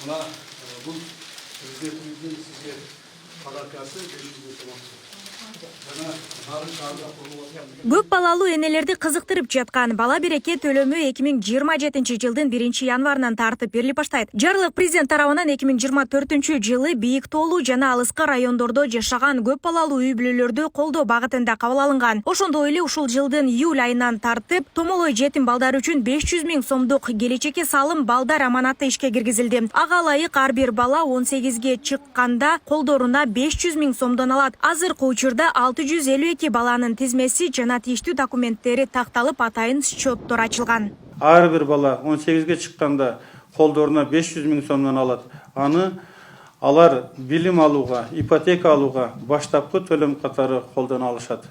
Мына бул президентимиздин сизге подаркасы 500 миң сом. Жана нарын шаарда курулуп аткан. Көп балалуу энелерди кызыктырып жаткан бала береке төлөмү 2027 жылдын 1 январынан тартып берилип баштайт. Жарлык президент тарабынан 2024 жылы бийик тоолуу жана алыскы райондордо жашаган көп балалуу үй бүлөлөрдү колдоо багытында кабыл алынган. Ошондой эле ушул жылдын июль айынан тартып томолой жетим балдар үчүн 500 миң сомдук келечекке салым балдар аманаты ишке киргизилди. Ага ылайык ар бир бала 18ге чыкканда колдоруна 500 миң сомдон алат. Азыркы учурда 652 баланын тизмеси жана тийиштүү документтери такталып, атайын счеттор ачылган. Ар бир бала 18ге чыкканда колдоруна 500 миң сомдон алат. Аны алар билим алууга, ипотека алууга баштапкы төлөм катары колдоно алышат.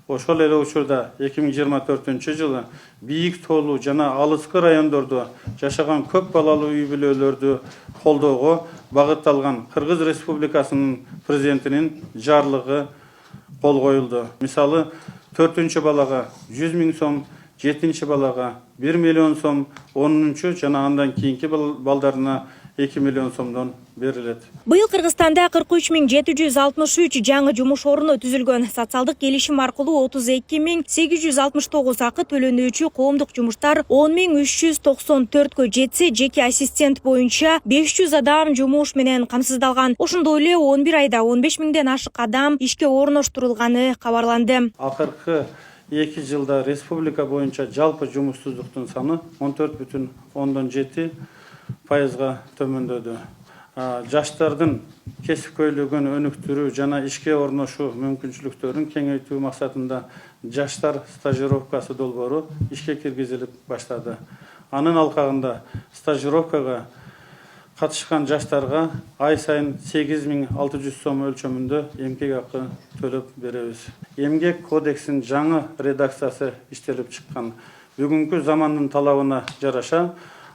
Ошол эле учурда 2024 жылы бийик тоолуу жана алыскы райондордо жашаган көп балалуу үй бүлөлөрдү колдоого багытталган Кыргыз Республикасынын президентинин жарлыгы кол коюлду. Мисалы 4-чү балага 100 миң сом, 7-чи балага 1 миллион сом, 10-чу жана андан кийинки балдарына 2 миллион сомдон берилет. Быйыл Кыргызстанда 43.763 жаңы жумуш орну түзүлгөн. Социалдык келишим аркылуу 32.869 акы төлөнүүчү коомдук жумуштар 10.394кө жетсе, жеке ассистент боюнча 500 адам жумуш менен камсыздалган. Ошондой эле 11 айда 15 миңден ашык адам ишке орноштурулганы кабарланды. Акыркы 2 жылда республика боюнча жалпы жумушсуздуктун саны 14,7% төмөндөдү. Жаштардын кесипкөйлүгүн өнүктүрүү жана ишке орношуу мүмкүнчүлүктөрүн кеңейтүү максатында жаштар стажировкасы долбоору ишке киргизилип баштады. Анын алкагында стажировкага катышкан жаштарга ай сайын 8600 сом өлчөмүндө эмгек акы төлөп беребиз. Эмгек кодексинин жаңы редакциясы иштелип чыккан. Бүгүнкү замандын талабына жараша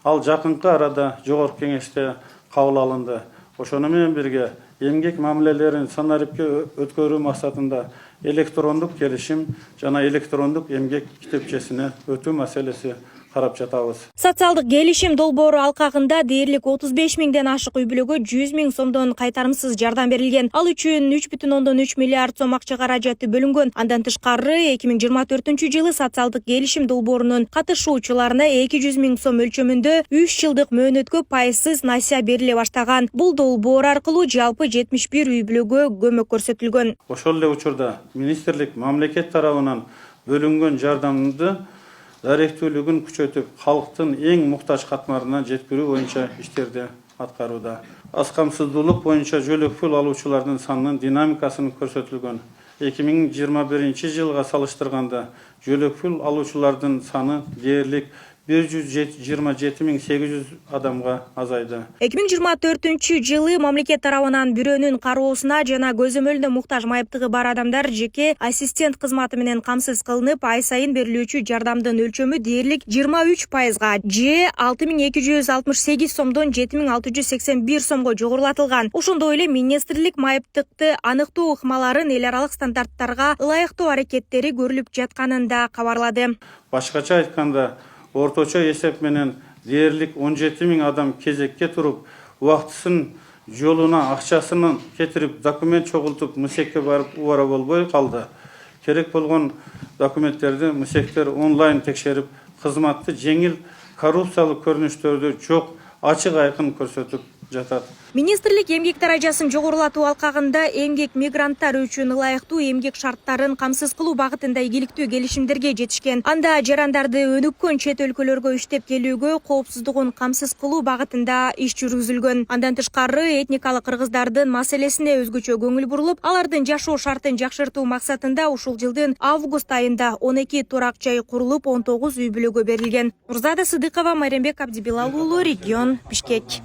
ал жакынкы арада жогорку кеңеште кабыл алынды. Ошону менен бирге эмгек мамилелерин санариптке өткөрүү максатында электрондук келишим жана электрондук эмгек китепчесине өтүү маселеси карап жатабыз. Социалдык келишим долбоору алкагында дээрлик 35 миңден ашык үй бүлөгө 100 миң сомдон кайтарымсыз жардам берилген. Ал үчүн 3,3 миллиард сом акча каражаты бөлүнгөн. Андан тышкары 2024 жылы социалдык келишим долбоорунун катышуучуларына 200 миң сом өлчөмүндө 3 жылдык мөөнөткө пайсыз насыя бериле баштаган. Бул долбоор аркылуу жалпы 71 үй бүлөгө көмөк көрсөтүлгөн. Ошол эле учурда министрлик мамлекет тарабынан бөлүнгөн жардамды даректүүлүгүн күчөтүп, халктын эң муктаж катмарына жеткирүү боюнча иштерди аткарууда. Аз камсыздуулук боюнча жөлөк пул алуучулардын санынын динамикасын көрсөтүлгөн. 2021 жылга салыштырганда жөлөк пул алуучулардын саны дээрлик 127.800 адамга азайды. 2024 жылы мамлекет тарабынан бирөөнүн кароосуна жана көзөмөлүнө муктаж майыптыгы бар адамдар жеке ассистент кызматы менен камсыз кылынып, ай сайын берилүүчү жардамдын өлчөмү дээрлик 23%га же 6268 сомдон 7681 сомго жогорулатылган. Ошондой эле министрлик майыптыкты аныктоо ыкмаларын эл аралык стандарттарга ылайыктоо аракеттери көрүлүп жатканын да кабарлады. Башкача айтканда, орточо эсеп менен дээрлик 17 миң адам кезекке туруп, убактысын жолуна акчасын кетирип, документ чогултуп, МСЭКке барып убара болбой калды. Керек болгон документтерди МСЭКтер онлайн текшерип, кызматты жеңил коррупциялык көрүнүштөрдү жок, ачык айкын көрсөтүп жатат. Министрлик эмгек даражасын жогорулатуу алкагында эмгек мигранттар үчүн ылайыктуу эмгек шарттарын камсыз кылуу багытында ийгиликтүү келишимдерге жетишкен. Анда жарандарды өнүккөн чет өлкөлөргө иштеп келүүгө коопсуздугун камсыз кылуу багытында иш жүргүзүлгөн. Андан тышкары этникалык кыргыздардын маселесине өзгөчө көңүл бурулуп, алардын жашоо шартын жакшыртуу максатында ушул жылдын август айында 12 турак жай курулуп, 19 үй бүлөгө берилген. Нурзада Сыдыкова, Майрембек Абдибилал уулу, регион Бишкек.